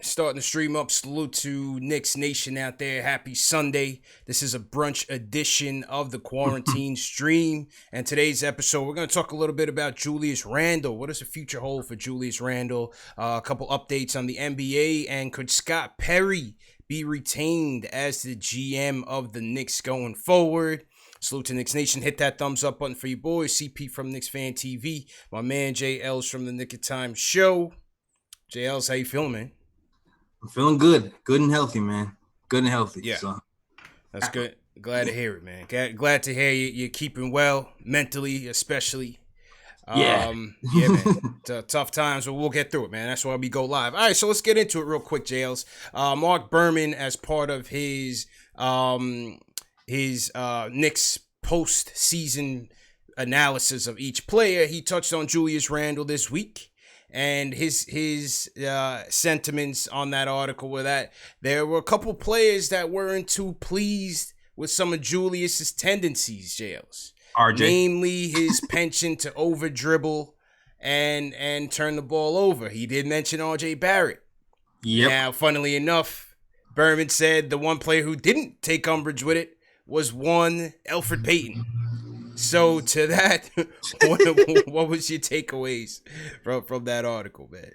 Starting the stream up. Salute to Knicks Nation out there. Happy Sunday. This is a brunch edition of the quarantine stream. And today's episode, we're going to talk a little bit about Julius Randle. What does the future hold for Julius Randle? A couple updates on the NBA. And could Scott Perry be retained as the GM of the Knicks going forward? Salute to Knicks Nation. Hit that thumbs up button for you boys. CP from Knicks Fan TV. My man JL's from the Nick of Time Show. JL's, how you feeling, man? I'm feeling good and healthy, man. Good and healthy. Yeah, so. That's good. Glad to hear it, man. Glad to hear you're keeping well, mentally especially. Yeah, man. Tough times, but we'll get through it, man. That's why we go live. All right, so let's get into it real quick, Jails. Mark Berman, as part of his Knicks post-season analysis of each player, he touched on Julius Randle this week. And his sentiments on that article were that there were a couple players that weren't too pleased with some of Julius's tendencies, Jails. RJ. Namely his penchant to over dribble and turn the ball over. He did mention RJ Barrett. Yep. Now, funnily enough, Berman said the one player who didn't take umbrage with it was one Elfrid Payton. So to that, what was your takeaways from that article, man?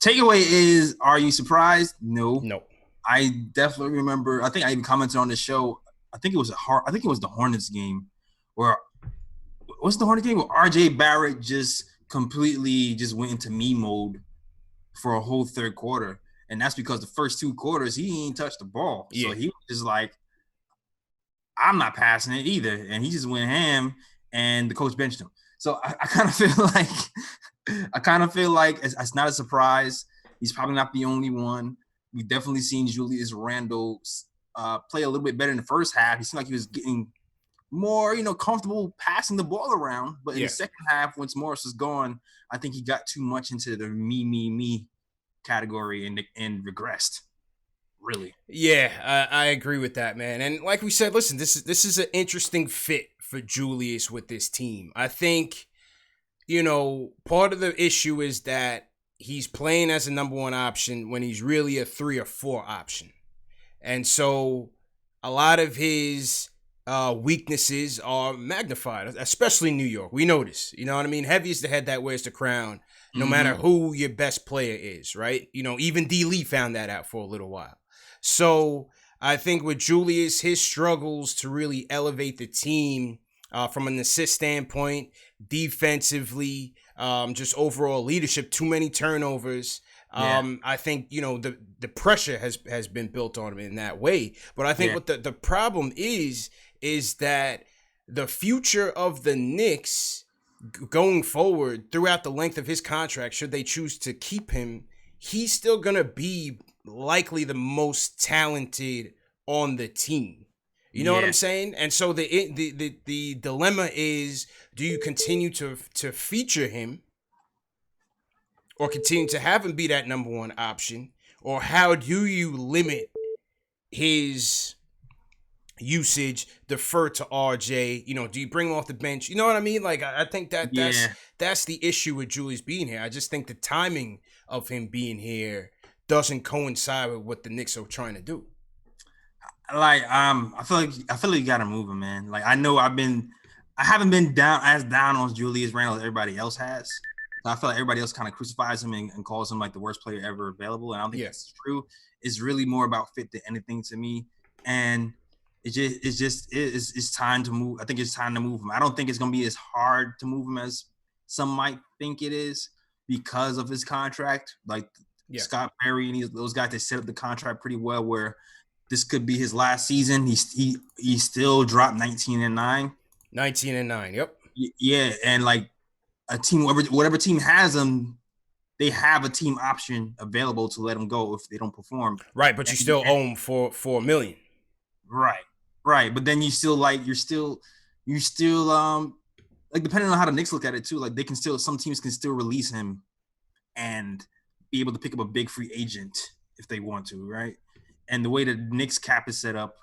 Takeaway is, are you surprised? No. I definitely remember. I think I even commented on the show. I think it was the Hornets game where what's the Hornets game where RJ Barrett just completely just went into me mode for a whole third quarter, and that's because the first two quarters he ain't touched the ball, so he was just like, I'm not passing it either. And he just went ham and the coach benched him. So I kind of feel like it's not a surprise. He's probably not the only one. We've definitely seen Julius Randle play a little bit better in the first half. He seemed like he was getting more, comfortable passing the ball around. But in the second half, once Morris was gone, I think he got too much into the me category and regressed. Really. Yeah, I agree with that, man. And like we said, listen, this is an interesting fit for Julius with this team. I think, part of the issue is that he's playing as a number one option when he's really a 3 or 4 option. And so a lot of his weaknesses are magnified, especially in New York. We know this. You know what I mean? Heavy is the head that wears the crown, no matter who your best player is, right? Even D. Lee found that out for a little while. So I think with Julius, his struggles to really elevate the team from an assist standpoint, defensively, just overall leadership, too many turnovers. I think, the pressure has been built on him in that way. But I think what the problem is that the future of the Knicks going forward throughout the length of his contract, should they choose to keep him, he's still going to be likely the most talented on the team. You know what I'm saying? And so the dilemma is, do you continue to feature him or continue to have him be that number one option, or how do you limit his usage, defer to RJ? Do you bring him off the bench? You know what I mean? Like, I think that's the issue with Julius being here. I just think the timing of him being here doesn't coincide with what the Knicks are trying to do. Like, I feel like you gotta move him, man. Like, I haven't been down on Julius Randle as everybody else has. I feel like everybody else kind of crucifies him and calls him like the worst player ever available. And I don't think that's true. It's really more about fit than anything to me. And it's time to move. I think it's time to move him. I don't think it's gonna be as hard to move him as some might think it is because of his contract. Like, Scott Perry and those guys, they set up the contract pretty well where this could be his last season. He still dropped 19-9. 19-9, yep. Yeah, and like a team, whatever team has him, they have a team option available to let him go if they don't perform. Right, but you still owe him for $1 million. Right. But then you're still like, depending on how the Knicks look at it too, like some teams can still release him and be able to pick up a big free agent if they want to, right? And the way the Knicks cap is set up,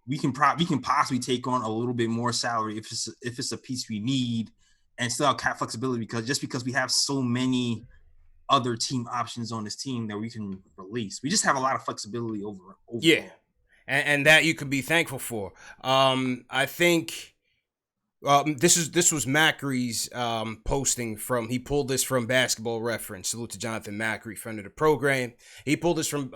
we can possibly take on a little bit more salary if it's a piece we need and still have cap flexibility because we have so many other team options on this team that we can release. We just have a lot of flexibility overall. Yeah, and that you could be thankful for. I think this was Macri's posting from. He pulled this from Basketball Reference. Salute to Jonathan Macri, friend of the program. He pulled this from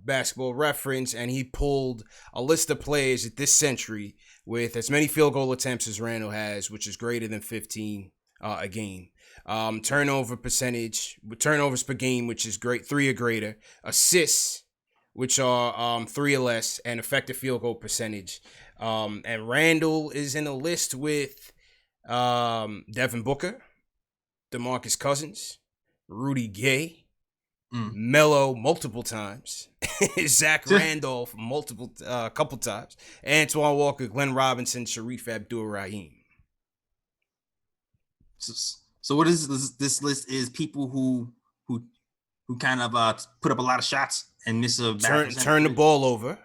Basketball Reference, and he pulled a list of players at this century with as many field goal attempts as Randle has, which is greater than 15 a game. Turnover percentage, turnovers per game, which is great, 3 or greater. Assists, which are 3 or less, and effective field goal percentage. And Randle is in a list with Devin Booker, DeMarcus Cousins, Rudy Gay, Melo multiple times, Zach Randolph couple times, Antoine Walker, Glenn Robinson, Sharif Abdul-Rahim. So what is this list? Is people who kind of put up a lot of shots and miss a turn the ball over.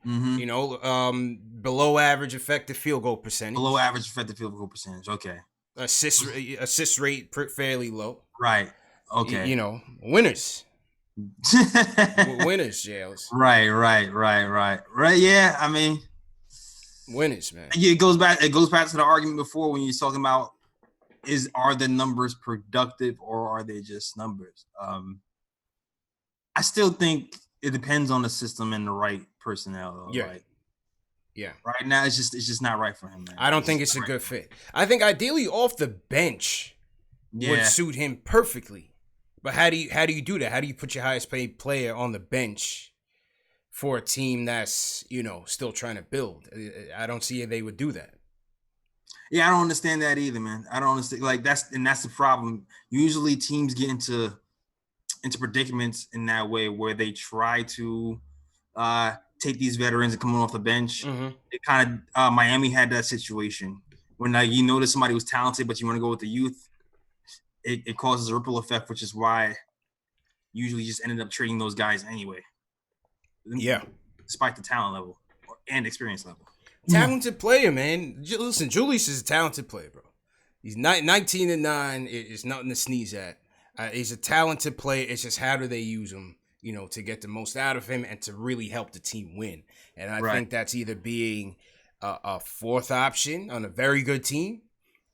Mm-hmm. You know, below average effective field goal percentage. Below average effective field goal percentage. Okay. Assist rate fairly low. Right. Okay. You know, winners. Winners, Jails. Right. Yeah. I mean, winners, man. Yeah, it goes back to the argument before when you're talking about are the numbers productive or are they just numbers? I still think it depends on the system and the right personnel. Though, yeah. Right? Yeah. Right now, it's just not right for him, man. I don't think it's a good fit. I think ideally off the bench would suit him perfectly. But how do you do that? How do you put your highest paid player on the bench for a team that's, you know, still trying to build? I don't see how they would do that. Yeah, I don't understand that either, man. I don't understand. Like that's the problem. Usually teams get into predicaments in that way where they try to take these veterans and come off the bench. Mm-hmm. It kind of Miami had that situation when you notice somebody was talented, but you want to go with the youth. It causes a ripple effect, which is why usually just ended up trading those guys anyway. Yeah, despite the talent level and experience level. Talented player, man. Listen, Julius is a talented player, bro. He's 19-9. It's nothing to sneeze at. He's a talented player. It's just how do they use him, you know, to get the most out of him and to really help the team win. And I think that's either being a fourth option on a very good team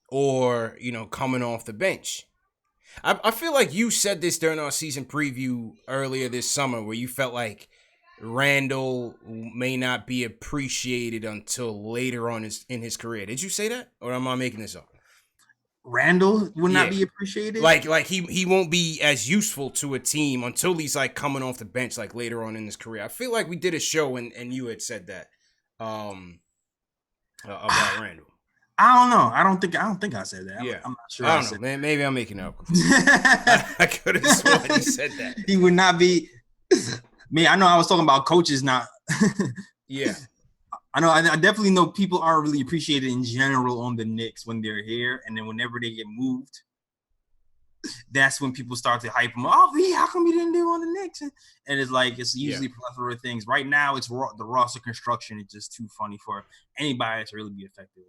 or, you know, coming off the bench. I feel like you said this during our season preview earlier this summer where you felt like Randle may not be appreciated until later on in his career. Did you say that? Or am I making this up? Randle would not be appreciated? Like he won't be as useful to a team until he's like coming off the bench like later on in his career. I feel like we did a show and you had said that about Randle. I don't know. I don't think I said that. Yeah. I'm not sure. I don't know, man. Maybe I'm making it up. I could have sworn he said that. He would not be. Man, I know I was talking about coaches not. Yeah. I know. I definitely know people aren't really appreciated in general on the Knicks when they're here, and then whenever they get moved, that's when people start to hype them. Oh, yeah, how come you didn't do on the Knicks? And it's like it's usually plethora of things. Right now, it's the roster construction is just too funny for anybody to really be effective.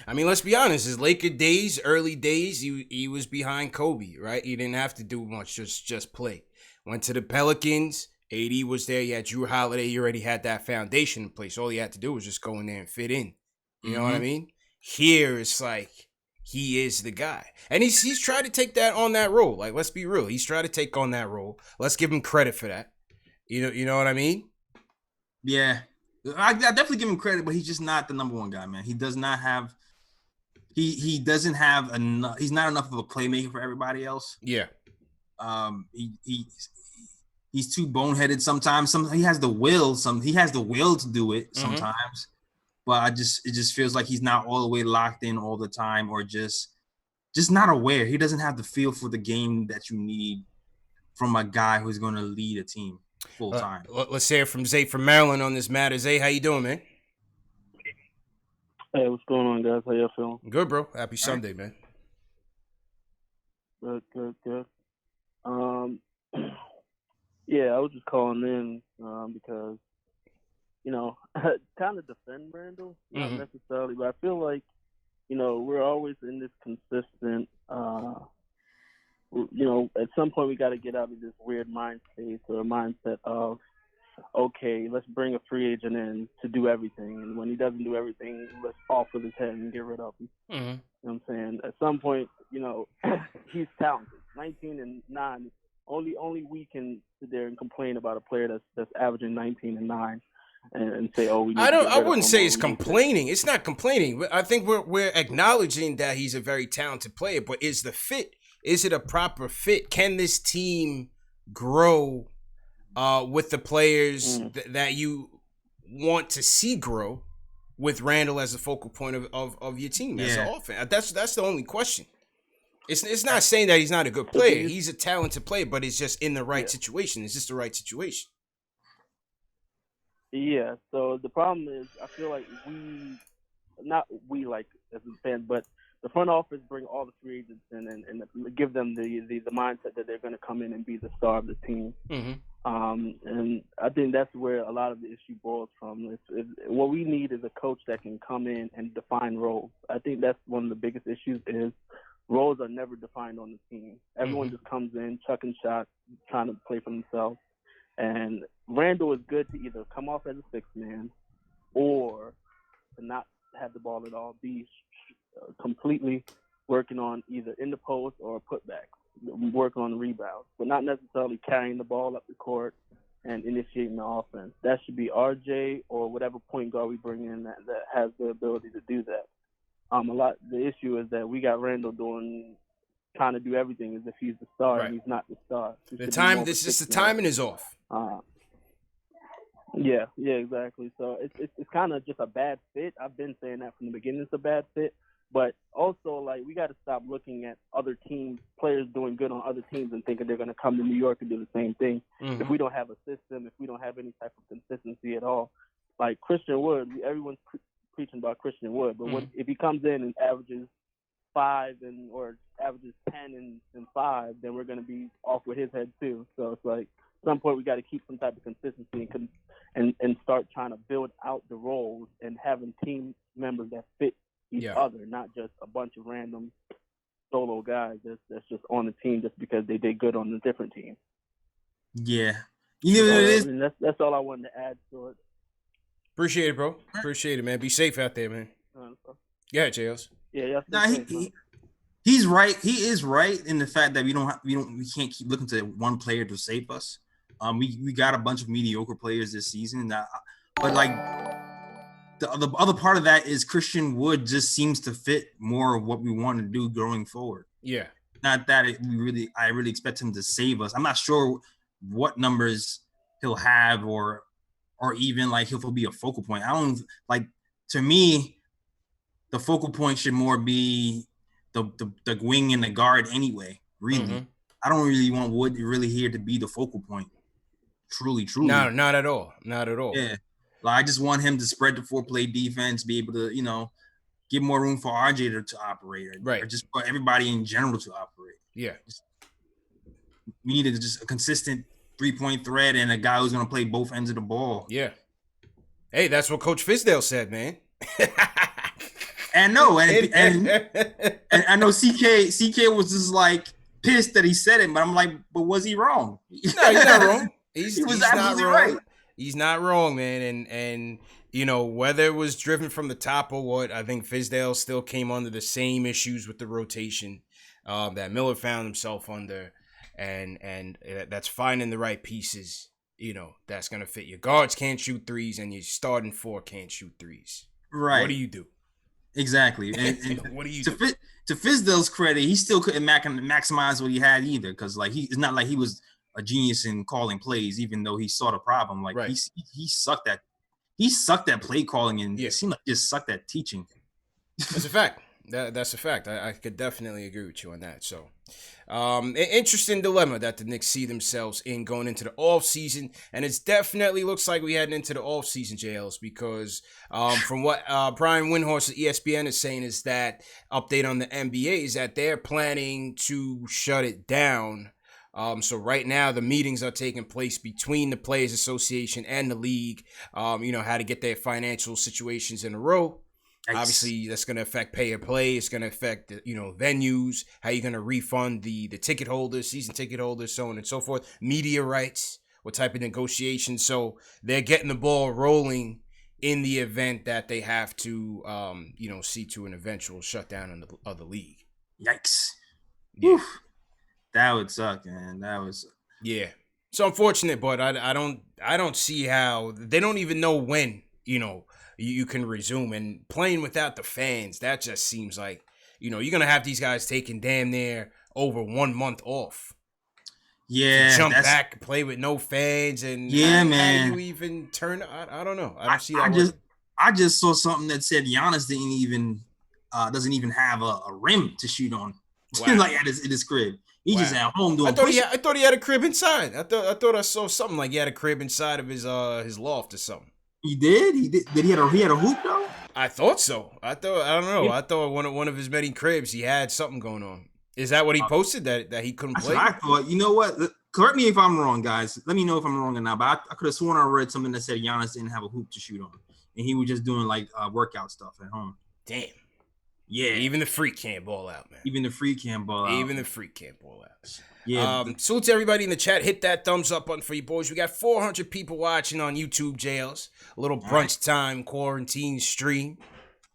I mean, let's be honest. His Laker days, early days, he was behind Kobe, right? He didn't have to do much, just play. Went to the Pelicans. AD was there. You had Drew Holiday. You already had that foundation in place. All you had to do was just go in there and fit in. You know what I mean? Here, it's like he is the guy. And he's tried to take that on that role. Like, let's be real. He's tried to take on that role. Let's give him credit for that. You know what I mean? Yeah. I definitely give him credit, but he's just not the number one guy, man. He does not have he doesn't have enough. He's not enough of a playmaker for everybody else. Yeah. He's too boneheaded sometimes. He has the will. He has the will to do it sometimes, but it just feels like he's not all the way locked in all the time, or just not aware. He doesn't have the feel for the game that you need from a guy who's going to lead a team full time. Let's hear from Zay from Maryland on this matter. Zay, how you doing, man? Hey, what's going on, guys? How y'all feeling? Good, bro. Happy Sunday, man. Good. Yeah, I was just calling in because, you know, kind of defend Randle, not necessarily, but I feel like, you know, we're always in this consistent at some point we got to get out of this weird mind space or mindset of, okay, let's bring a free agent in to do everything. And when he doesn't do everything, let's off with his head and get rid of him. Mm-hmm. You know what I'm saying? At some point, he's talented. 19 and 9. Only we can sit there and complain about a player that's averaging 19 and 9 and say, oh, we need I wouldn't say it's complaining. It's not complaining. I think we're acknowledging that he's a very talented player, but is the fit? Is it a proper fit? Can this team grow with the players that you want to see grow with Randle as the focal point of your team as an offense? That's the only question. It's not saying that he's not a good player. He's a talented player, but it's just in the right situation. Is this the right situation? Yeah, so the problem is I feel like as a fan, but the front office bring all the free agents in and give them the mindset that they're going to come in and be the star of the team. Mm-hmm. And I think that's where a lot of the issue boils from. What we need is a coach that can come in and define roles. I think that's one of the biggest issues is roles are never defined on the team. Everyone just comes in, chucking shots, trying to play for themselves. And Randle is good to either come off as a sixth man or to not have the ball at all, be completely working on either in the post or putback, working on the rebounds, but not necessarily carrying the ball up the court and initiating the offense. That should be RJ or whatever point guard we bring in that has the ability to do that. The issue is that we got Randle trying to do everything as if he's the star, and he's not the star. The timing is off. Yeah, exactly. So it's kind of just a bad fit. I've been saying that from the beginning. It's a bad fit, but also we got to stop looking at other teams, players doing good on other teams, and thinking they're going to come to New York and do the same thing. Mm-hmm. If we don't have a system, if we don't have any type of consistency at all, like Christian Wood, everyone's preaching about Christian Wood, but if he comes in and averages 5 or averages 10 and 5, then we're going to be off with his head too. So it's like at some point we got to keep some type of consistency and start trying to build out the roles and having team members that fit each other, not just a bunch of random solo guys that's just on the team just because they did good on a different team. Yeah, what it is. That's all I wanted to add to it. Appreciate it, bro. Appreciate it, man. Be safe out there, man. Yeah, JLs. Yeah. He's right. He is right in the fact that we can't keep looking to one player to save us. We got a bunch of mediocre players this season, but the other part of that is Christian Wood just seems to fit more of what we want to do going forward. Yeah. Not that I really expect him to save us. I'm not sure what numbers he'll have or even he'll be a focal point. I don't to me, the focal point should more be the wing and the guard anyway. Really, I don't really want Wood really here to be the focal point. Truly. No, not at all. Not at all. Yeah, I just want him to spread the 4-play defense, be able to give more room for RJ to operate, or just for everybody in general to operate. Yeah, we needed just a consistent 3-point threat and a guy who's going to play both ends of the ball. Yeah. Hey, that's what Coach Fizdale said, man. And no, and I know CK was just pissed that he said it, but I'm but was he wrong? No, he's not wrong. He was absolutely right. He's not wrong, man. And whether it was driven from the top or what, I think Fizdale still came under the same issues with the rotation that Miller found himself under. And that's finding the right pieces, that's going to fit. Your guards can't shoot threes and your starting 4 can't shoot threes. Right. What do you do? Exactly. And what do you do? To Fizdale's credit, he still couldn't maximize what he had either, because it's not like he was a genius in calling plays, even though he saw the problem. He sucked at play calling, and it seemed like he just sucked at teaching. That's a fact. That's a fact. I could definitely agree with you on that. So, an interesting dilemma that the Knicks see themselves in going into the offseason. And it definitely looks like we're heading into the offseason, JLs, because from what Brian Windhorst at ESPN is saying is that update on the NBA is that they're planning to shut it down. So right now the meetings are taking place between the Players Association and the league, how to get their financial situations in a row. Yikes. Obviously, that's going to affect pay and play. It's going to affect, venues, how you're going to refund the ticket holders, season ticket holders, so on and so forth, media rights, what type of negotiations. So they're getting the ball rolling in the event that they have to, see to an eventual shutdown of the league. Yikes. Yeah. Oof. That would suck, man. Yeah. It's unfortunate, but I don't see how they don't even know when, you can resume, and playing without the fans. That just seems like, you're going to have these guys taking damn near over 1 month off. Yeah. To jump back, play with no fans, and man. How do you even turn? I don't know. I don't see that. I just saw something that said Giannis doesn't even have a rim to shoot on. Wow. Like at his crib. He's just at home doing. I thought he had a crib inside. I thought I saw something like he had a crib inside of his loft or something. He did. Did he had a hoop though? I thought so. I don't know. Yeah. I thought one of his many cribs he had something going on. Is that what he posted that he couldn't play? I thought. You know what? Correct me if I'm wrong, guys. Let me know if I'm wrong or not. But I could have sworn I read something that said Giannis didn't have a hoop to shoot on, and he was just doing like workout stuff at home. Damn. Yeah. Even the freak can't ball out, man. Even the freak can't ball out. Yeah. Salute to everybody in the chat. Hit that thumbs up button for you boys. We got 400 people watching on YouTube, JLs. A little brunch time quarantine stream.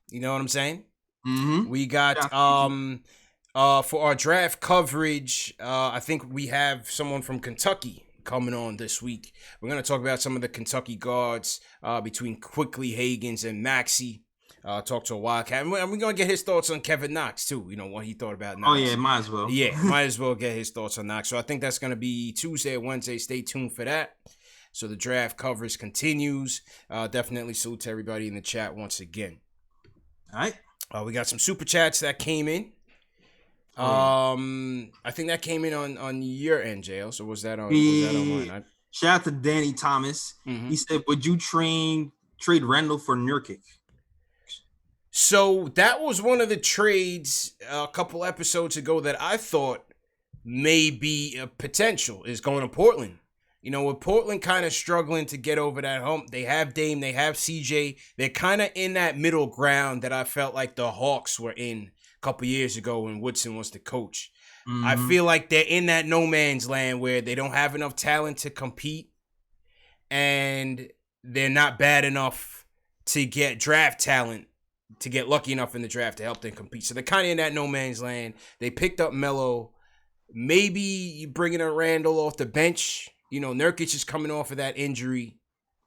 You know what I'm saying? Mm-hmm. We got for our draft coverage, I think we have someone from Kentucky coming on this week. We're going to talk about some of the Kentucky guards between Quickly, Hagans, and Maxey. Talk to a Wildcat. And we're going to get his thoughts on Kevin Knox, too. What he thought about Knox. Oh, yeah, might as well. Yeah, might as well get his thoughts on Knox. So I think that's going to be Tuesday or Wednesday. Stay tuned for that. So the draft coverage continues. Definitely salute to everybody in the chat once again. All right. We got some super chats that came in. I think that came in on your end, JL. So was that on mine? Shout out to Danny Thomas. Mm-hmm. He said, would you trade Randle for Nurkic? So that was one of the trades a couple episodes ago that I thought may be a potential, is going to Portland. With Portland kind of struggling to get over that hump. They have Dame, they have CJ. They're kind of in that middle ground that I felt like the Hawks were in a couple years ago when Woodson was the coach. Mm-hmm. I feel like they're in that no man's land where they don't have enough talent to compete, and they're not bad enough to get draft talent, to get lucky enough in the draft to help them compete. So they're kind of in that no man's land. They picked up Melo. Maybe you bringing a Randle off the bench. Nurkic is coming off of that injury.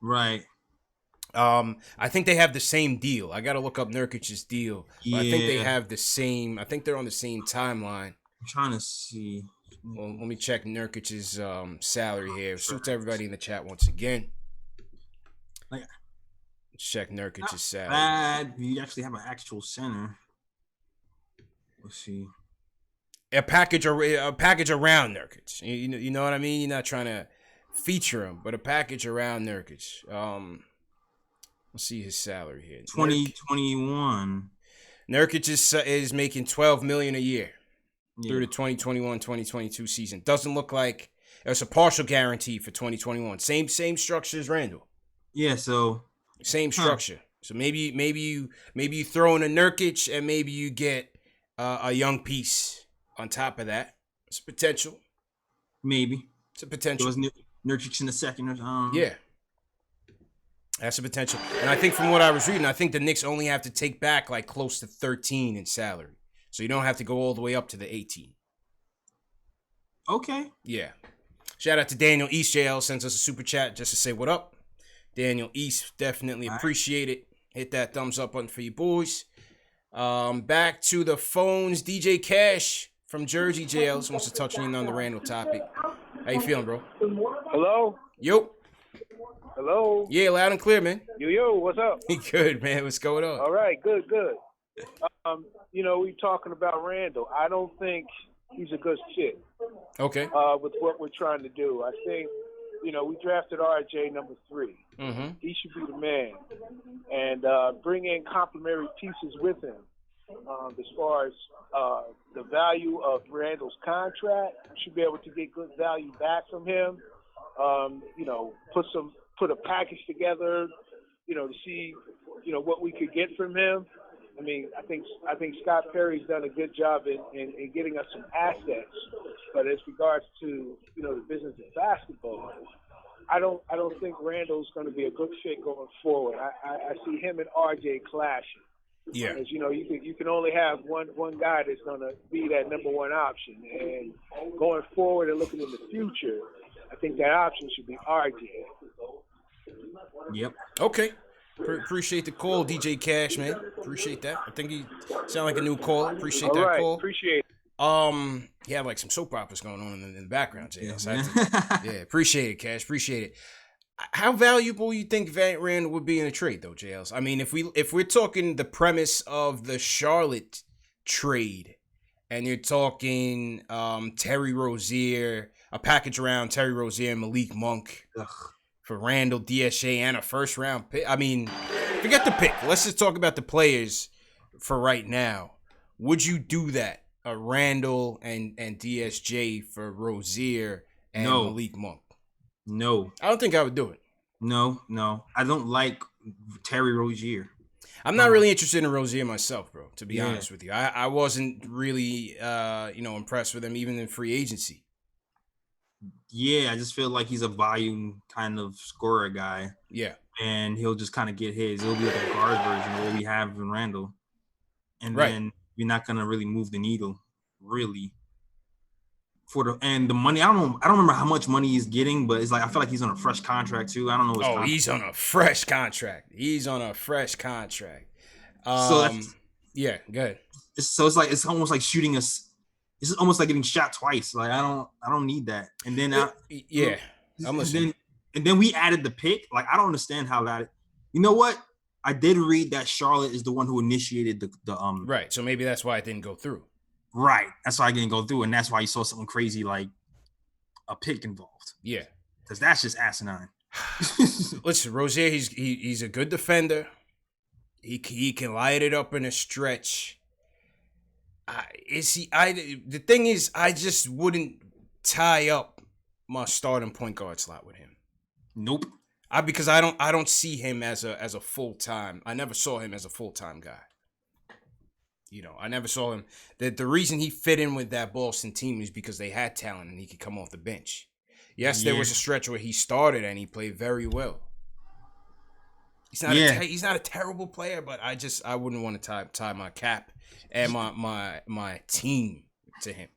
Right. I think they have the same deal. I got to look up Nurkic's deal. Yeah. I think they have the same. I think they're on the same timeline. I'm trying to see. Well, let me check Nurkic's salary here. Salute to everybody in the chat once again. Check Nurkic's salary. You actually have an actual center. Let's see. A package around Nurkic. You know what I mean? You're not trying to feature him, but a package around Nurkic. Let's see his salary here. 2021. Nurkic is making $12 million a year through the 2021-2022 season. Doesn't look like it's a partial guarantee for 2021. Same structure as Randle. Yeah, so same structure. So maybe you throw in a Nurkic and maybe you get a young piece on top of that. It's a potential. Maybe it's a potential. It was Nurkic in the second or something. Yeah. That's a potential. And I think from what I was reading, I think the Knicks only have to take back like close to 13 in salary. So you don't have to go all the way up to the 18. Okay. Yeah. Shout out to Daniel East. JL sends us a super chat just to say what up. Daniel East, definitely appreciate it. Hit that thumbs up button for you boys. Back to the phones. DJ Cash from Jersey, JL wants to touch in on the Randle topic. How you feeling, bro? Hello? Yo. Hello? Yeah, loud and clear, man. Yo, what's up? Good, man. What's going on? All right, good. We talking about Randle. I don't think he's a good fit. Okay. With what we're trying to do. I think, we drafted RJ number 3. Mm-hmm. He should be the man. And bring in complementary pieces with him. As far as the value of Randle's contract, we should be able to get good value back from him. Put a package together, to see, what we could get from him. I think Scott Perry's done a good job in getting us some assets, but as regards to the business of basketball, I don't think Randle's going to be a good fit going forward. I see him and RJ clashing. Yeah. Because you can only have one guy that's going to be that number one option, and going forward and looking in the future, I think that option should be RJ. Yep. Okay. Appreciate the call, DJ Cash, man. Appreciate that. I think he sound like a new caller. Appreciate All that right. call. Appreciate it. He had like some soap operas going on in the background, Jay. Yeah, So appreciate it, Cash. Appreciate it. How valuable you think Van Randle would be in a trade, though, JLs? I mean, if we're talking the premise of the Charlotte trade, and you're talking Terry Rozier, a package around Terry Rozier and Malik Monk for Randle, DSJ, and a first round pick. I mean, forget the pick. Let's just talk about the players for right now. Would you do that? A Randle and DSJ for Rozier and Malik Monk? No. I don't think I would do it. No. I don't like Terry Rozier. I'm not really interested in Rozier myself, bro, to be honest with you. I wasn't really impressed with him even in free agency. Yeah, I just feel like he's a volume kind of scorer guy. Yeah. And he'll just kind of get his. It'll be like a guard version of what we have in Randle. And then you're not gonna really move the needle, really. And the money, I don't remember how much money he's getting, but it's like I feel like he's on a fresh contract too. I don't know. He's on a fresh contract. So yeah, good. So it's almost like shooting us. It's almost like getting shot twice. Like I don't need that. And then I'm listening. And then we added the pick. Like I don't understand how that. You know what? I did read that Charlotte is the one who initiated the Right. So maybe that's why it didn't go through. Right. That's why I didn't go through, and that's why you saw something crazy like a pick involved. Yeah. Because that's just asinine. Listen, Rozier, he's a good defender. He can light it up in a stretch. The thing is, I just wouldn't tie up my starting point guard slot with him. Nope. Because I don't see him as a full-time. I never saw him as a full-time guy. I never saw him. The reason he fit in with that Boston team is because they had talent and he could come off the bench. Yes, there was a stretch where he started and he played very well. He's not a terrible player, but I wouldn't want to tie my cap and my team to him.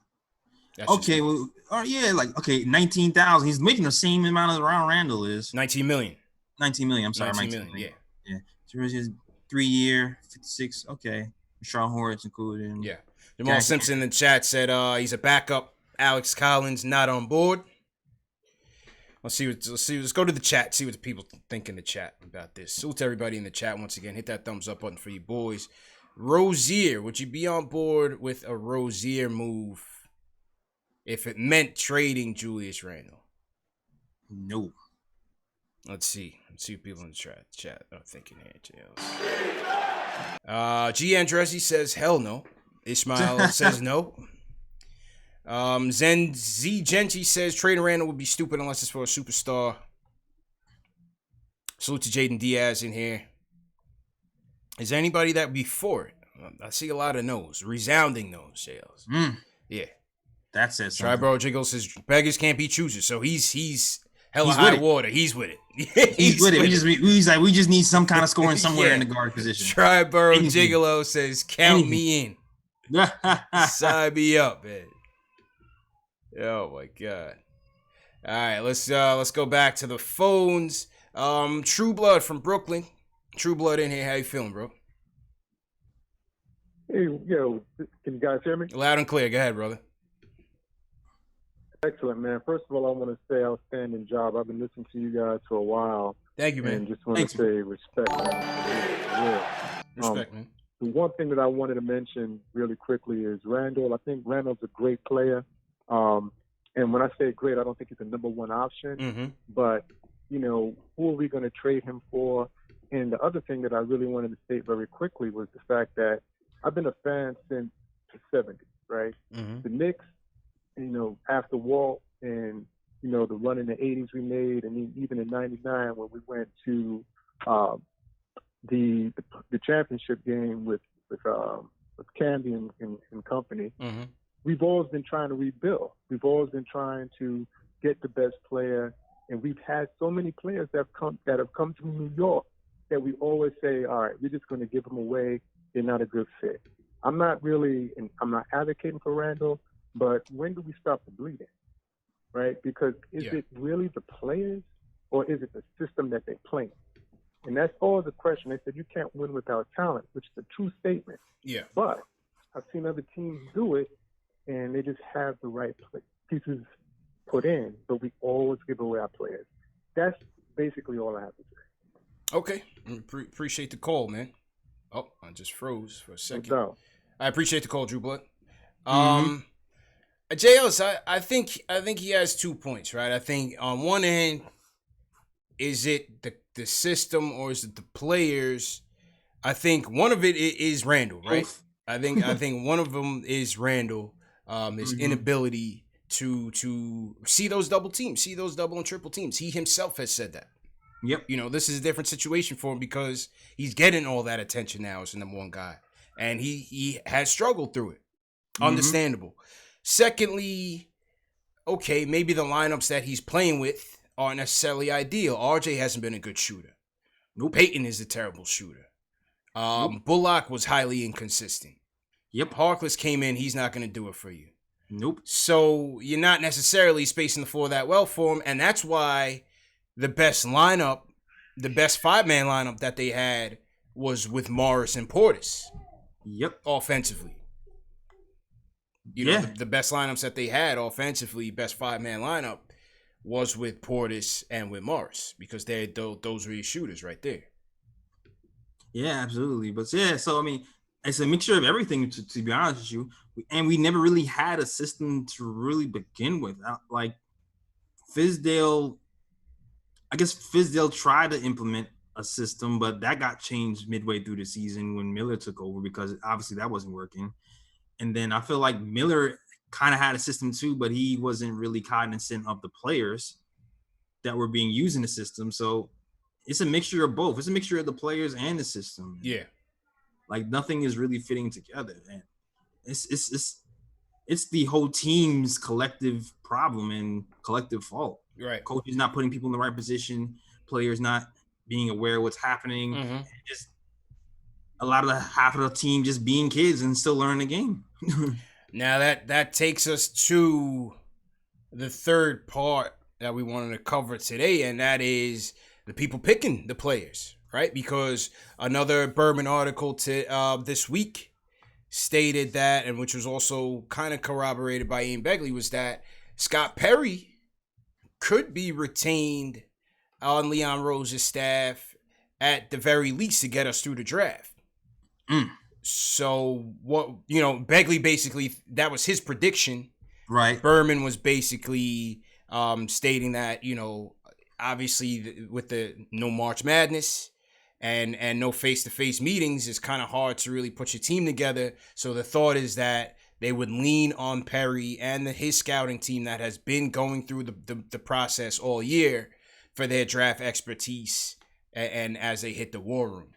That's 19,000. He's making the same amount as Randle is. 19 million. 19 million. I'm sorry, 19 million. Yeah. So his 3-year, 56. Okay. Sean Horwitz included. Yeah. Jamal Simpson in the chat said he's a backup. Alex Collins not on board. Let's go to the chat. See what the people think in the chat about this. Salute to everybody in the chat once again. Hit that thumbs up button for you boys. Rozier, would you be on board with a Rozier move if it meant trading Julius Randle? No. Let's see what people in the chat are thinking here, G. Andresi says hell no. Ishmael says no. Zen Z Genchi says trading Randle would be stupid unless it's for a superstar. Salute to Jaden Diaz in here. Is there anybody that would be for it? I see a lot of no's. Resounding no's, Shales. Yeah. That says something. Triborough Jiggle says beggars can't be choosers. So he's hella high water. He's with it. He's with it. We just need some kind of scoring somewhere in the guard position. Triborough Gigolo says count me in. Sign me up, man. Oh my god. All right, let's go back to the phones. True Blood from Brooklyn. True Blood in here. How you feeling, bro? Hey, yo, can you guys hear me? Loud and clear. Go ahead, brother. Excellent, man. First of all, I want to say outstanding job. I've been listening to you guys for a while. Thank you, man. And just want to say respect, man. Respect, man. The one thing that I wanted to mention really quickly is Randle. I think Randle's a great player. And when I say great, I don't think he's a number one option. Mm-hmm. But, who are we going to trade him for? And the other thing that I really wanted to state very quickly was the fact that I've been a fan since the 70s, right? Mm-hmm. The Knicks, after Walt and, the run in the 80s we made, and even in 99 when we went to the championship game with Candy and company, we've always been trying to rebuild. We've always been trying to get the best player, and we've had so many players that have come to New York that we always say, all right, we're just going to give them away. They're not a good fit. I'm not advocating for Randle, but when do we stop the bleeding, right? Because is it really the players or is it the system that they play? And that's always the question. They said you can't win without talent, which is a true statement. Yeah. But I've seen other teams do it, and they just have the right pieces put in, but we always give away our players. That's basically all I have to say. Okay. Appreciate the call, man. Oh, I just froze for a second. No. I appreciate the call, Drew Blood. JLS, I think he has 2 points, right? I think on one end, is it the system or is it the players? I think one of it is Randle, right? I think one of them is Randle, his inability to see those double teams, see those double and triple teams. He himself has said that. Yep. You know, this is a different situation for him because he's getting all that attention now as the number one guy. And he has struggled through it. Understandable. Secondly, okay, maybe the lineups that he's playing with aren't necessarily ideal. RJ hasn't been a good shooter. Nope. Peyton is a terrible shooter. Bullock was highly inconsistent. Yep. Harkless came in, he's not going to do it for you. Nope. So you're not necessarily spacing the floor that well for him, and that's why the best lineup, the best five-man lineup that they had was with Morris and Portis. Yep. Offensively. You know, the best lineups that they had offensively, best five-man lineup, was with Portis and with Morris because those were your shooters right there. Yeah, absolutely. But yeah, so I mean, it's a mixture of everything, to be honest with you. And we never really had a system to really begin with. Like Fizdale tried to implement a system, but that got changed midway through the season when Miller took over because obviously that wasn't working. And then I feel like Miller kind of had a system too, but he wasn't really cognizant of the players that were being used in the system. So it's a mixture of both. It's a mixture of the players and the system. Yeah. Like nothing is really fitting together. And it's the whole team's collective problem and collective fault. Right. Coaches not putting people in the right position, players not being aware of what's happening. Just a lot of half of the team just being kids and still learning the game. Now that takes us to the third part that we wanted to cover today, and that is the people picking the players, right? Because another Berman article this week stated that, and which was also kind of corroborated by Ian Begley, was that Scott Perry could be retained on Leon Rose's staff at the very least to get us through the draft. So Begley basically, that was his prediction. Right. Berman was basically stating that, obviously with the no March Madness and no face-to-face meetings, it's kind of hard to really put your team together. So the thought is that they would lean on Perry and his scouting team that has been going through the process all year for their draft expertise and as they hit the war room.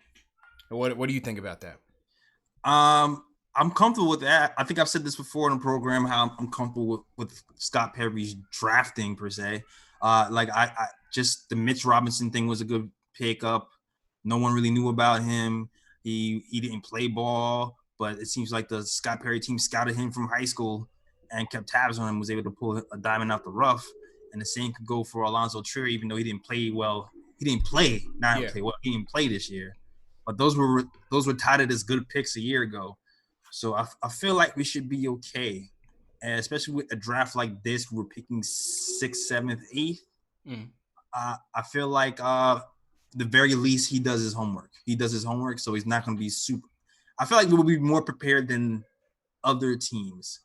What do you think about that? I'm comfortable with that. I think I've said this before in the program, how I'm comfortable with Scott Perry's drafting per se. I just the Mitch Robinson thing was a good pickup. No one really knew about him. He didn't play ball, but it seems like the Scott Perry team scouted him from high school and kept tabs on him, was able to pull a diamond out the rough. And the same could go for Alonzo Trier, even though he didn't play well. He didn't play this year. But those were touted as good picks a year ago. So I feel like we should be okay. And especially with a draft like this, we're picking 6th, 7th, 8th. I feel like the very least he does his homework. So he's not going to be super. I feel like we'll be more prepared than other teams.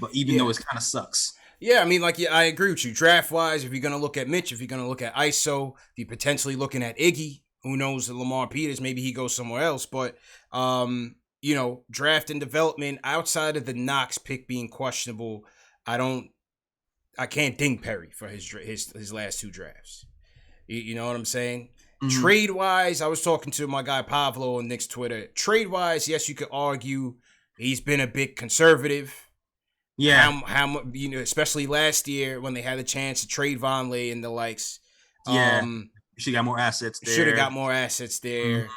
But even though it kind of sucks. Yeah, I mean, I agree with you. Draft-wise, if you're going to look at Mitch, if you're going to look at ISO, if you're potentially looking at Iggy, who knows, Lamar Peters, maybe he goes somewhere else. But, draft and development, outside of the Knox pick being questionable, I can't ding Perry for his last two drafts. You know what I'm saying? Trade-wise, I was talking to my guy Pablo on Knicks Twitter. Trade-wise, yes, you could argue he's been a bit conservative. Yeah. How especially last year when they had a chance to trade Vonleh and the likes. Yeah. She got more assets there. Should have got more assets there.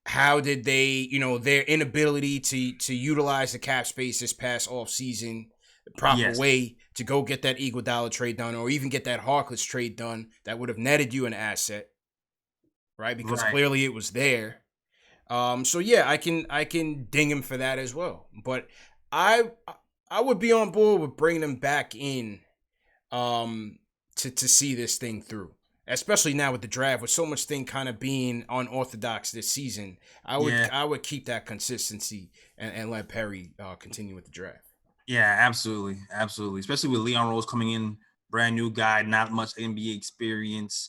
How did they, their inability to utilize the cap space this past offseason the proper way to go get that Iguodala trade done or even get that Harkless trade done that would have netted you an asset, right? Because clearly it was there. So yeah, I can ding him for that as well. But I would be on board with bringing him back in to see this thing through. Especially now with the draft, with so much thing kind of being unorthodox this season, I would keep that consistency and let Perry continue with the draft. Yeah, absolutely. Especially with Leon Rose coming in, brand new guy, not much NBA experience,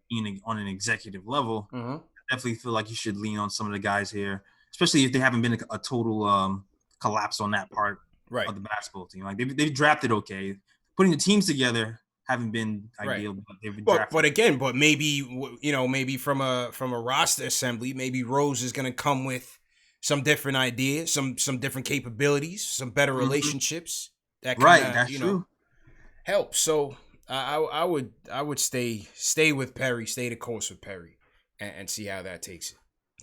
being on an executive level. I definitely feel like you should lean on some of the guys here, especially if they haven't been a total collapse on that part of the basketball team. Like they've drafted okay, putting the teams together haven't been ideal, but they've been drafted. But maybe maybe from a roster assembly, maybe Rose is going to come with some different ideas, some different capabilities, some better relationships that can that's true. Help. So I would stay with Perry, stay the course with Perry, and see how that takes it.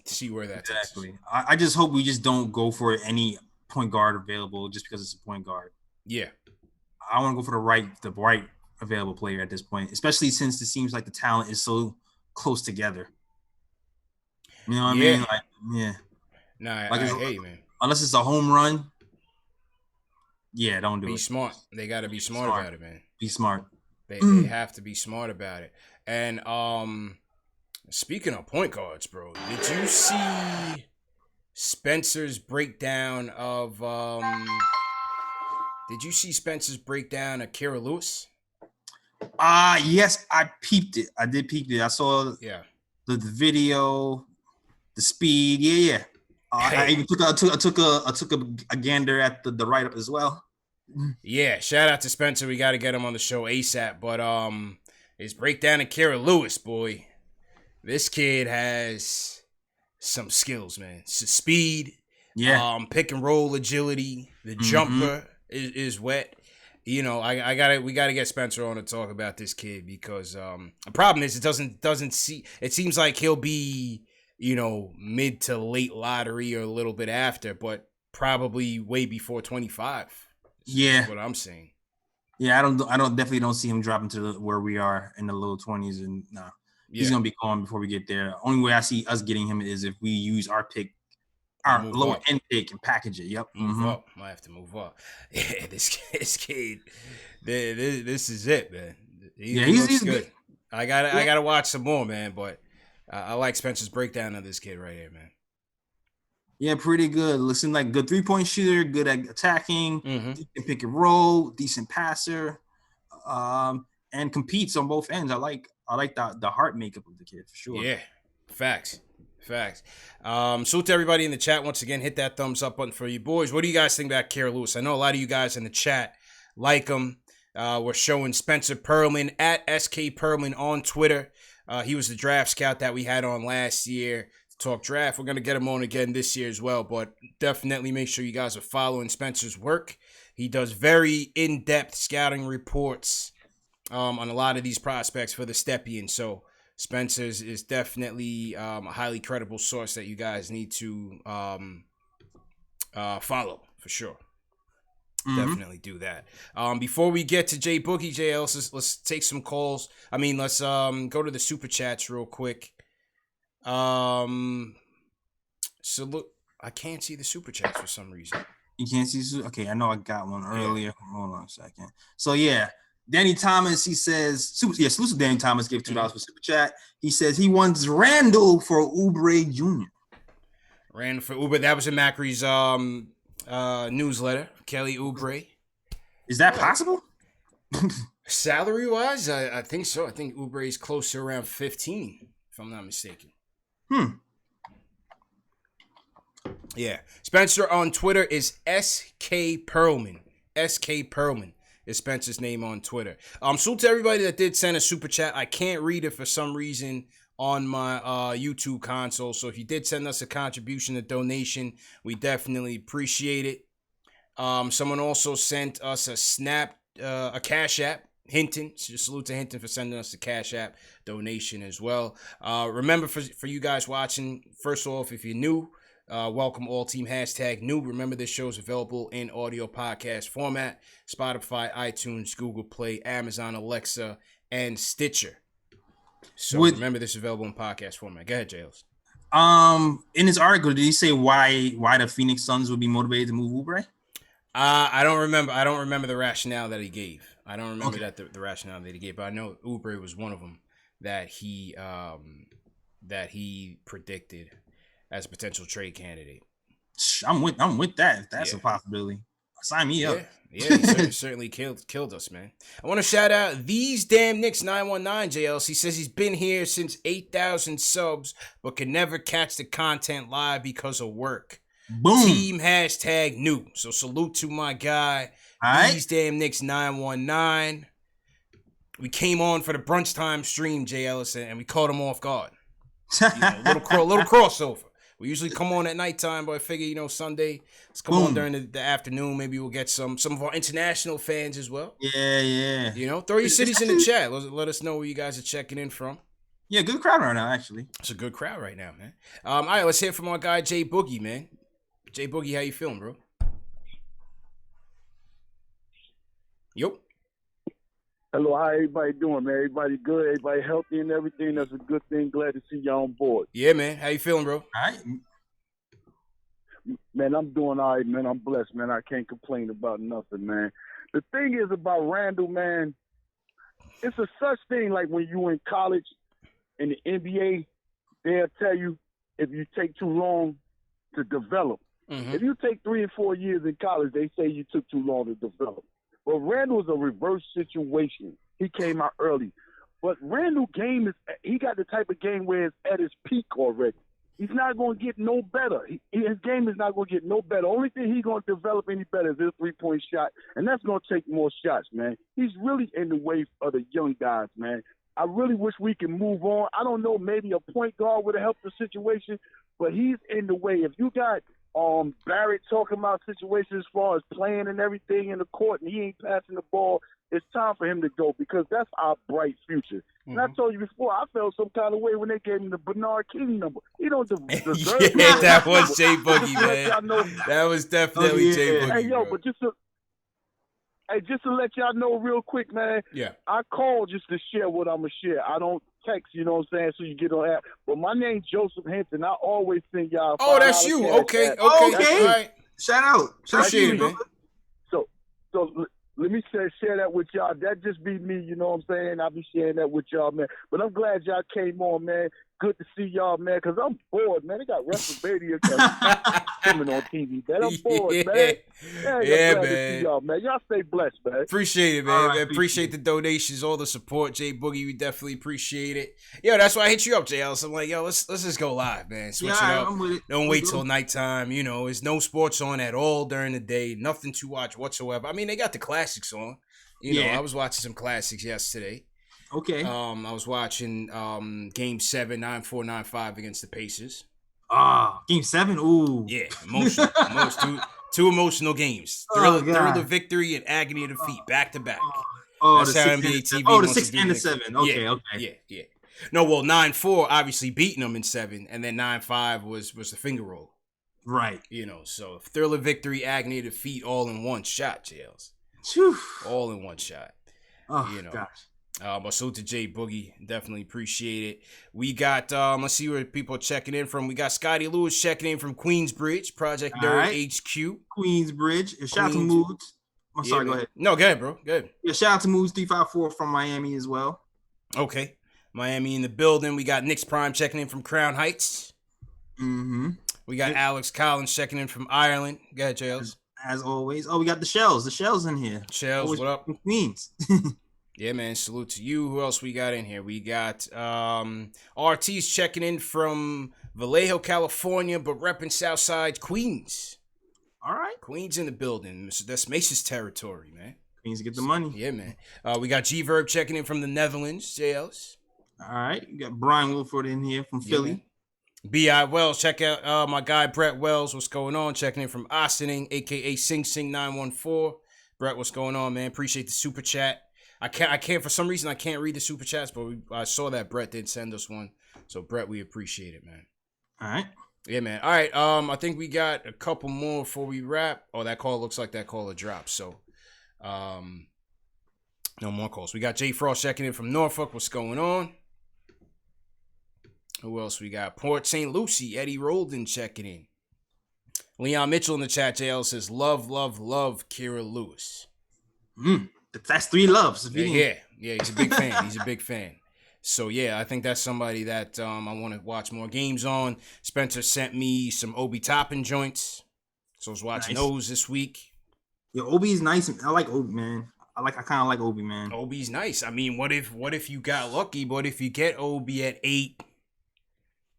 See where that takes it. I just hope we just don't go for any point guard available just because it's a point guard. Yeah, I want to go for the right available player at this point, especially since it seems like the talent is so close together. You know what I mean? Like, yeah. Nah, I hate, man. Unless it's a home run, don't do it. Be smart. They got to be smart about it, man. Be smart. They have to be smart about it. And speaking of point guards, bro, did you see Spencer's breakdown of Kira Lewis? Yes, I peeped it. I did peep it. I saw the video, the speed. Yeah. I even took a gander at the write up as well. Yeah, shout out to Spencer. We got to get him on the show ASAP. But his breakdown of Kira Lewis, boy, this kid has some skills, man. Speed, pick and roll agility. The jumper is wet. We gotta get Spencer on to talk about this kid because the problem is it seems like he'll be mid to late lottery or a little bit after, but probably way before 25. That's what I'm saying. Yeah, I definitely don't see him dropping to where we are in the low 20s, and he's gonna be gone before we get there. Only way I see us getting him is if we use our lower end pick and package it. Yep. Move up. Might have to move up. Yeah, this kid. This is it, man. He's good. I gotta watch some more, man. But I like Spencer's breakdown of this kid right here, man. Yeah, pretty good. Listen, like good 3-point shooter, good at attacking, decent pick and roll, decent passer, and competes on both ends. I like the heart makeup of the kid for sure. Yeah, facts. So to everybody in the chat, once again, hit that thumbs up button for you boys. What do you guys think about Kira Lewis? I know a lot of you guys in the chat like him. We're showing Spencer Perlman at SK Perlman on Twitter. He was the draft scout that we had on last year to talk draft. We're going to get him on again this year as well, but definitely make sure you guys are following Spencer's work. He does very in-depth scouting reports on a lot of these prospects for the Stepien. So Spencer's is definitely a highly credible source that you guys need to follow for sure. Definitely do that. Before we get to Jay Boogie, JL, let's take some calls. I mean, let's go to the super chats real quick. So look, I can't see the super chats for some reason. You can't see? Okay, I know I got one earlier. Yeah. Hold on a second. So yeah, Danny Thomas, he says, salute Danny Thomas gave $2 for super chat. He says he wants Randle for Oubre Jr. Randle for Oubre. That was in Macri's newsletter. Kelly Oubre. Is that possible? Salary wise, I think so. I think Oubre is close to around 15, if I'm not mistaken. Yeah. Spencer on Twitter is SK Perlman. SK Perlman is Spencer's name on Twitter. So to everybody that did send a super chat, I can't read it for some reason on my YouTube console. So if you did send us a contribution, a donation, we definitely appreciate it. Someone also sent us a Cash App. Hinton, so salute to Hinton for sending us the Cash App donation as well. Remember, for you guys watching, first off, if you're new, welcome all team #new. Remember, this show is available in audio podcast format: Spotify, iTunes, Google Play, Amazon, Alexa, and Stitcher. So remember, this is available in podcast format. Go ahead, Jails. In his article, did he say why the Phoenix Suns would be motivated to move Oubre? I don't remember the rationale that he gave. I don't remember the rationale that he gave, but I know Oubre was one of them that he predicted as a potential trade candidate. I'm with that. If that's a possibility, sign me up. Yeah, he certainly killed us, man. I want to shout out These Damn Knicks 919 JLC. He says he's been here since 8,000 subs, but can never catch the content live because of work. Boom. Team #new. So salute to my guy. These Damn Knicks 919. We came on for the brunch time stream, Jay Ellison, and we caught him off guard. Little crossover. We usually come on at nighttime, but I figure, Sunday, let's come on during the afternoon. Maybe we'll get some of our international fans as well. Yeah. Throw your cities in the chat. Let us know where you guys are checking in from. Yeah, good crowd right now, actually. It's a good crowd right now, man. All right, let's hear from our guy, Jay Boogie, man. Jay Boogie, how you feeling, bro? Yo. Hello, how everybody doing, man? Everybody good? Everybody healthy and everything? That's a good thing. Glad to see y'all on board. Yeah, man. How you feeling, bro? All right. Man, I'm doing all right, man. I'm blessed, man. I can't complain about nothing, man. The thing is about Randle, man, it's a such thing like when you in college in the NBA, they'll tell you if you take too long to develop. Mm-hmm. If you take 3 or 4 years in college, they say you took too long to develop. But Randle's a reverse situation. He came out early. But Randle's game he got the type of game where it's at his peak already. He's not going to get no better. His game is not going to get no better. Only thing he's going to develop any better is his three-point shot, and that's going to take more shots, man. He's really in the way of the young guys, man. I really wish we can move on. I don't know, maybe a point guard would have helped the situation, but he's in the way. If you got Barrett talking about situations as far as playing and everything in the court, and he ain't passing the ball, it's time for him to go because that's our bright future. Mm-hmm. And I told you before, I felt some kind of way when they gave him the Bernard King number. He don't deserve yeah, that was Jay Boogie, man. That was definitely Jay Boogie. Hey, yo, but just to let y'all know real quick, man. Yeah. I called just to share what I'm going to share. I don't text, you know what I'm saying, so you get on app. But my name's Joseph Hinton. I always send y'all. Oh, that's you. Okay. All right. Shout out. Appreciate it, man. So let me share that with y'all. That just be me, you know what I'm saying? I'll be sharing that with y'all, man. But I'm glad y'all came on, man. Good to see y'all, man, because I'm bored, man. They got WrestleMania coming on TV, man. I'm bored, man. Yeah, man. To see y'all, man. Y'all stay blessed, man. Appreciate it, man. Appreciate the donations, all the support, Jay Boogie. We definitely appreciate it. Yo, that's why I hit you up, JL. So I'm like, yo, let's just go live, man. Switch it up. Don't wait till nighttime. There's no sports on at all during the day. Nothing to watch whatsoever. I mean, they got the classics on. I was watching some classics yesterday. Okay. I was watching Game 7, 9-4, 9-5 against the Pacers. Game 7? Ooh. Yeah, emotional. Two emotional games. Thrill of victory and agony of defeat, back to back. That's how NBA TV. The 6 and the 7. Okay. Yeah. No, well, 9-4 obviously beating them in 7, and then 9-5 was the finger roll. Right. So thrill of victory, agony of defeat, all in one shot, JLs. All in one shot. Oh, gosh. But salute to Jay Boogie. Definitely appreciate it. We got, let's see where people are checking in from. We got Scotty Lewis checking in from Queensbridge, Project Nerd HQ. Queensbridge. Shout out to Moods. I'm sorry, go ahead. No, go ahead, bro. Go ahead. Yeah, shout out to Moods 354 from Miami as well. Okay. Miami in the building. We got Knicks Prime checking in from Crown Heights. Mm-hmm. We got Alex Collins checking in from Ireland. Go ahead, Jails. As always. Oh, we got the Shells. The Shells in here. Shells, what up? From Queens. Yeah, man. Salute to you. Who else we got in here? We got RT's checking in from Vallejo, California, but repping Southside Queens. All right. Queens in the building. That's Mace's territory, man. Queens get the money. Yeah, man. We got G-Verb checking in from the Netherlands, JLs. All right, you got Brian Wilford in here from Philly. Man. B.I. Wells, check out my guy Brett Wells. What's going on? Checking in from Ossining, aka Sing Sing 914. Brett, what's going on, man? Appreciate the super chat. I can't for some reason I can't read the super chats, but I saw that Brett did send us one. So Brett, we appreciate it, man. All right. Yeah, man. All right. I think we got a couple more before we wrap. Oh, that call looks like that caller dropped. So, no more calls. We got Jay Frost checking in from Norfolk. What's going on? Who else we got? Port St. Lucie, Eddie Roldan checking in. Leon Mitchell in the chat, JL says, love, love, love Kira Lewis. That's 3 loves. Yeah, he's a big fan. He's a big fan. So, yeah, I think that's somebody that I want to watch more games on. Spencer sent me some Obi Toppin joints. So I was watching those this week. Yo, Obi's nice. I like Obi, man. I kind of like Obi, man. Obi's nice. I mean, what if you got lucky? What if you get Obi at 8?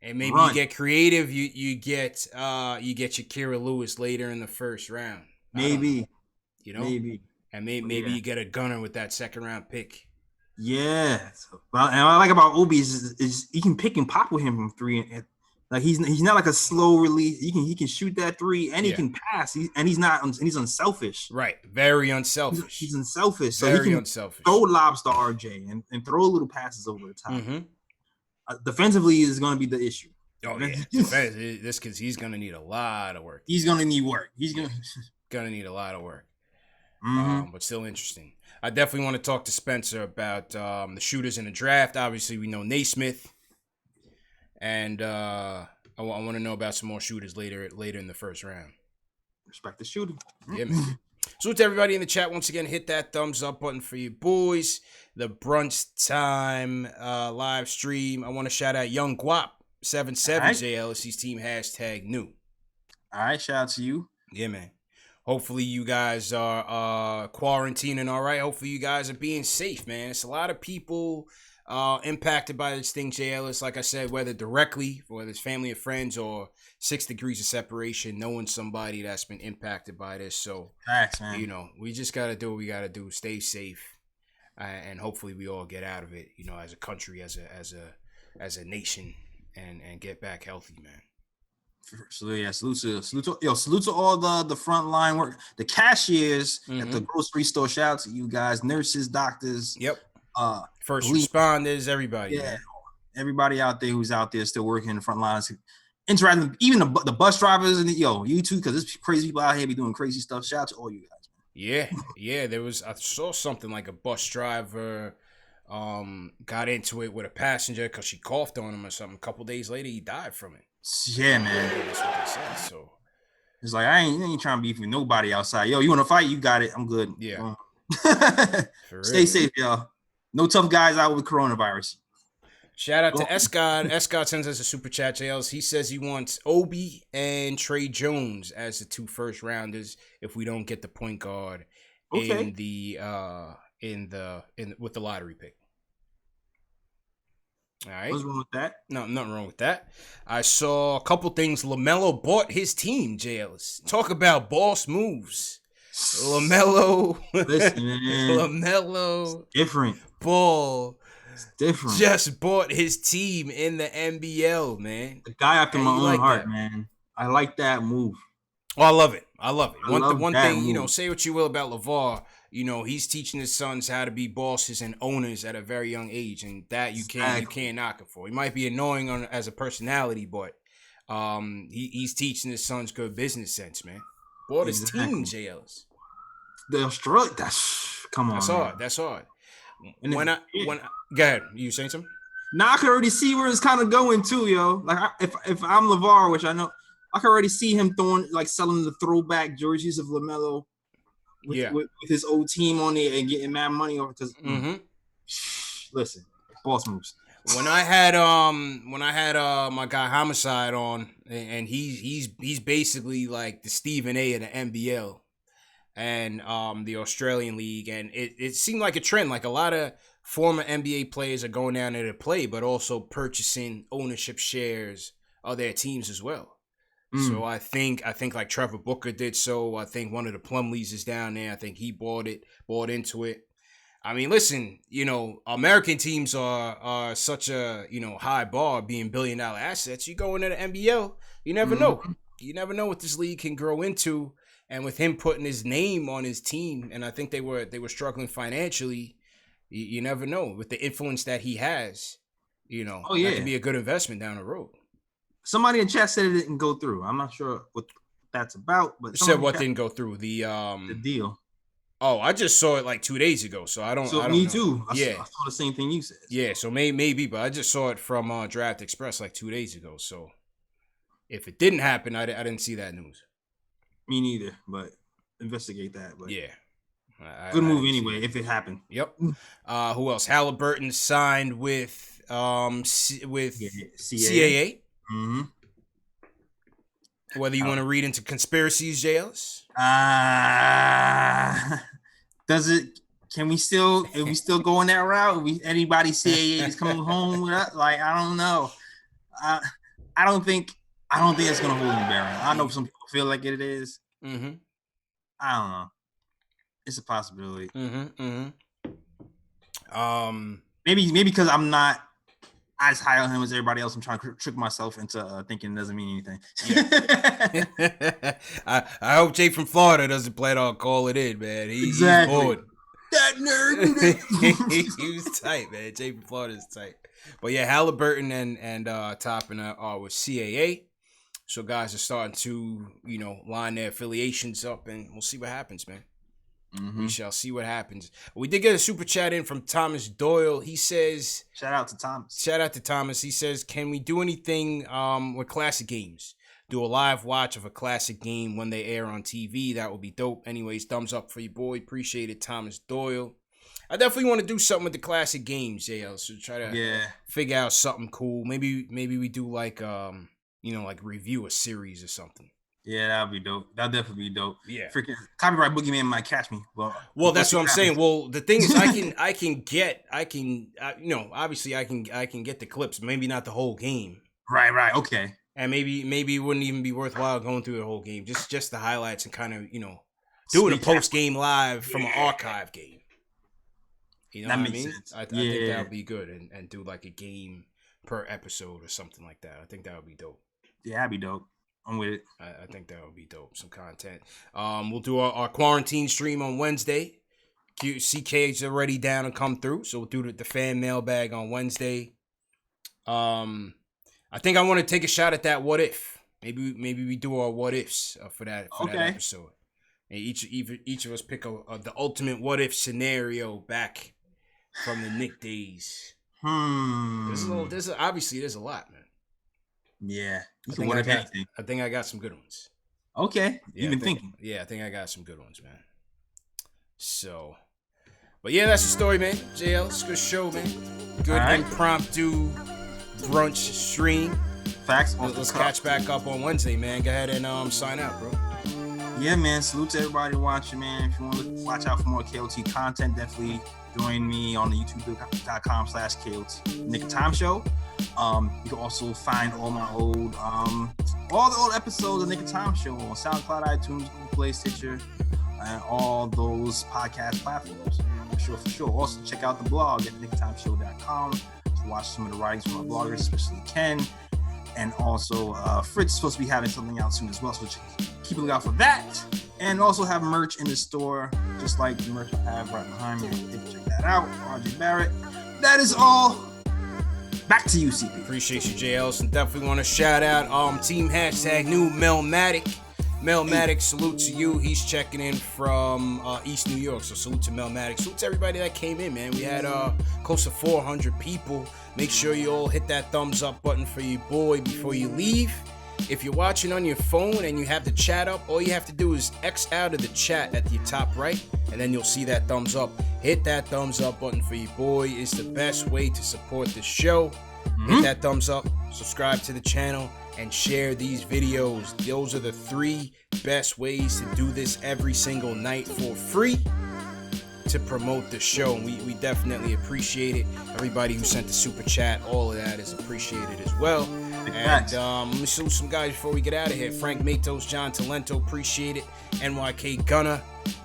And maybe you get creative. You get your Kira Lewis later in the first round. Maybe. Maybe. And maybe you get a gunner with that second round pick. Yeah. Well, and what I like about Obi is he can pick and pop with him from 3. Like he's not like a slow release. He can shoot that 3 and he can pass. He's unselfish. Right. Very unselfish. He's unselfish. So Very he can unselfish. throw lobs to RJ and throw little passes over the top. Mm-hmm. Defensively is going to be the issue. Oh yeah, this because he's going to need a lot of work. He's going to need work. He's going to need a lot of work. Mm-hmm. But still interesting. I definitely want to talk to Spencer about the shooters in the draft. Obviously, we know Naismith, and I want to know about some more shooters later in the first round. Respect the shooting. Yeah, man. So to everybody in the chat, once again, hit that thumbs up button for you boys. The brunch time live stream. I want to shout out Young Guap 77 JLSC's team #new. All right, shout out to you. Yeah, man. Hopefully you guys are quarantining all right. Hopefully you guys are being safe, man. It's a lot of people impacted by this thing, JLS. Like I said, whether directly, whether it's family or friends, or 6 degrees of separation, knowing somebody that's been impacted by this. So, thanks, man. We just got to do what we got to do. Stay safe. And hopefully we all get out of it, as a country, as a nation, and get back healthy, man. So yeah, salute to all the front line work, the cashiers at the grocery store. Shout out to you guys, nurses, doctors. Yep. First responders, everybody. Yeah, man. Everybody out there who's out there still working in the front lines, interacting. Even the bus drivers and you too, because there's crazy people out here be doing crazy stuff. Shout out to all you guys. Yeah. I saw something like a bus driver got into it with a passenger because she coughed on him or something. A couple days later, he died from it. Yeah, man. That's what they said. So it's like I ain't trying to beef with nobody outside. Yo, you want to fight? You got it. I'm good. Yeah. Stay safe, y'all. No tough guys out with coronavirus. Shout out to Escott. Escott sends us a super chat, JLs. He says he wants Obi and Trey Jones as the 2 first rounders if we don't get the point guard with the lottery pick. All right. What's wrong with that? No, nothing wrong with that. I saw a couple things. LaMelo bought his team, JLs. Talk about boss moves. LaMelo. Listen, man. LaMelo. Different. Ball. It's different. Just bought his team in the NBL, man. The guy after my own heart, man. I like that move. Oh, I love it. One thing, say what you will about LeVar. He's teaching his sons how to be bosses and owners at a very young age, and that you can't knock him for. He might be annoying as a personality, but he's teaching his sons good business sense, man. Bought his team, JLs. The Australia, come on. That's hard. Go ahead. You saying something? Now I can already see where it's kind of going too, yo. Like if I'm LeVar, which I know, I can already see him selling the throwback jerseys of LaMelo. With his old team on it and getting mad money over because listen, boss moves. When I had my guy Homicide on, and he's basically like the Stephen A of the NBL and the Australian League, and it seemed like a trend. Like a lot of former NBA players are going down there to play, but also purchasing ownership shares of their teams as well. So I think like Trevor Booker did so. I think one of the Plumlees is down there. I think he bought into it. I mean, listen, American teams are such a, high bar being billion-dollar assets. You go into the NBL, you never know. You never know what this league can grow into. And with him putting his name on his team, and I think they were struggling financially, you never know. With the influence that he has, that can be a good investment down the road. Somebody in chat said it didn't go through. I'm not sure what that's about, but said what didn't go through? The deal. Oh, I just saw it like 2 days ago, so I don't. So I don't me know. too. I Yeah, saw the same thing you said. Yeah, so maybe, but I just saw it from Draft Express like 2 days ago. So if it didn't happen, I didn't see that news. Me neither, but investigate that. But yeah, good move anyway. If it happened. Yep. Who else? Halliburton signed with CAA. Mm-hmm. Whether you want to read into conspiracies, JLs? Does it? Can we still? Are we still going that route? Anybody CAA is coming home with us? Like, I don't know. I don't think it's gonna hold him back. I know some people feel like it is. Mm-hmm. I don't know. It's a possibility. Mm-hmm. Maybe because I'm not as high on him as everybody else. I'm trying to trick myself into thinking it doesn't mean anything. Yeah. I hope Jay from Florida doesn't plan on call it in, man. He's bored. That nerd. He was tight, man. Jay from Florida is tight. But yeah, Halliburton and Toppin are with CAA. So guys are starting to, line their affiliations up, and we'll see what happens, man. Mm-hmm. We shall see what happens. We did get a super chat in from Thomas Doyle. He says, Shout out to Thomas. He says, can we do anything with classic games? Do a live watch of a classic game when they air on TV. That would be dope. Anyways, thumbs up for you, boy. Appreciate it, Thomas Doyle. I definitely want to do something with the classic games, JL. So try to figure out something cool. Maybe we do like review a series or something. Yeah, that'd be dope. That'd definitely be dope. Yeah. Freaking copyright boogeyman might catch me. Well, that's what I'm saying. Well, the thing is, I can get the clips. Maybe not the whole game. Right. Okay. And maybe it wouldn't even be worthwhile going through the whole game. Just the highlights and kind of doing a post game live from an archive game. You know that what I makes mean? Sense. I think that would be good and do like a game per episode or something like that. I think that would be dope. Yeah, that'd be dope. I'm with it. I think that would be dope. Some content. We'll do our quarantine stream on Wednesday. CK's already down and come through, so we'll do the fan mailbag on Wednesday. I think I want to take a shot at that what if. Maybe we do our what ifs for that episode. And each of us pick the ultimate what if scenario back from the Knicks days. There's a lot, man. Yeah. I think I got some good ones. Okay. You've been thinking. Yeah, I think I got some good ones, man. So, but yeah, that's the story, man. JL, it's a good show, man. Good impromptu brunch stream. Facts. Let's catch back up on Wednesday, man. Go ahead and sign out, bro. Yeah, man. Salute to everybody watching, man. If you want to watch out for more KOT content, definitely join me on the youtube.com/KOT Nick Time Show. You can also find all my all the old episodes of Nick Time Show on SoundCloud, iTunes, Google Play, Stitcher, and all those podcast platforms. For sure. Also, check out the blog at nicktimeshow.com to watch some of the writings from my bloggers, especially Ken. And also, Fritz is supposed to be having something out soon as well, so keep a lookout for that. And also have merch in the store, just like the merch I have right behind me. Check that out. RJ Barrett. That is all. Back to you, CP. Appreciate you, JLs, and definitely want to shout out Team #new Melmatic. Melmatic, salute to you. He's checking in from East New York, so salute to Melmatic. Salute to everybody that came in, man. We had close to 400 people. Make sure you all hit that thumbs up button for your boy before you leave. If you're watching on your phone and you have the chat up, all you have to do is X out of the chat at the top right, and then you'll see that thumbs up. Hit that thumbs up button for your boy. It's the best way to support the show. Hit that thumbs up, subscribe to the channel, and share these videos. Those are the 3 best ways to do this every single night for free to promote the show. And we definitely appreciate it. Everybody who sent the super chat, all of that is appreciated as well. And let me salute some guys before we get out of here. Frank Matos, John Talento, appreciate it. NYK Gunner,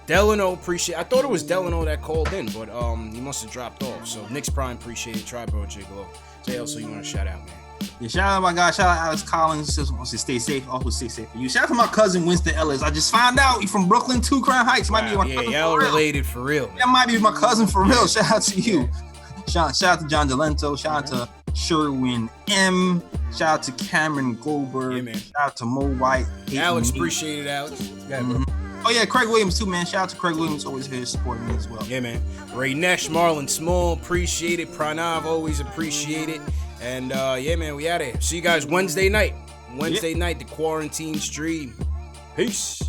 Delano, appreciate. I thought it was Delano that called in, but he must have dropped off. So Knicks Prime, appreciate it. Tribal Gigolo. Say also you want to shout out, man. Yeah, shout out my guy, shout out Alex Collins. Just wants to stay safe. Also stay safe for you. Shout out to my cousin Winston Ellis. I just found out he's from Brooklyn, 2 Crown Heights. Might be my cousin y'all for real. Related for real. Man. That might be my cousin for real. Shout out to you. Shout out to John Delento. Shout out to Sherwin M. Shout out to Cameron Goldberg. Yeah, man. Shout out to Mo White. Alex, appreciate it, Alex. Yeah, bro. Oh yeah, Craig Williams too, man. Shout out to Craig Williams, always here supporting me as well. Yeah, man. Ray Nesh, Marlon Small, appreciate it. Pranav, always appreciate it. And yeah, man, we out of here. See you guys Wednesday night. Wednesday night, the quarantine stream. Peace.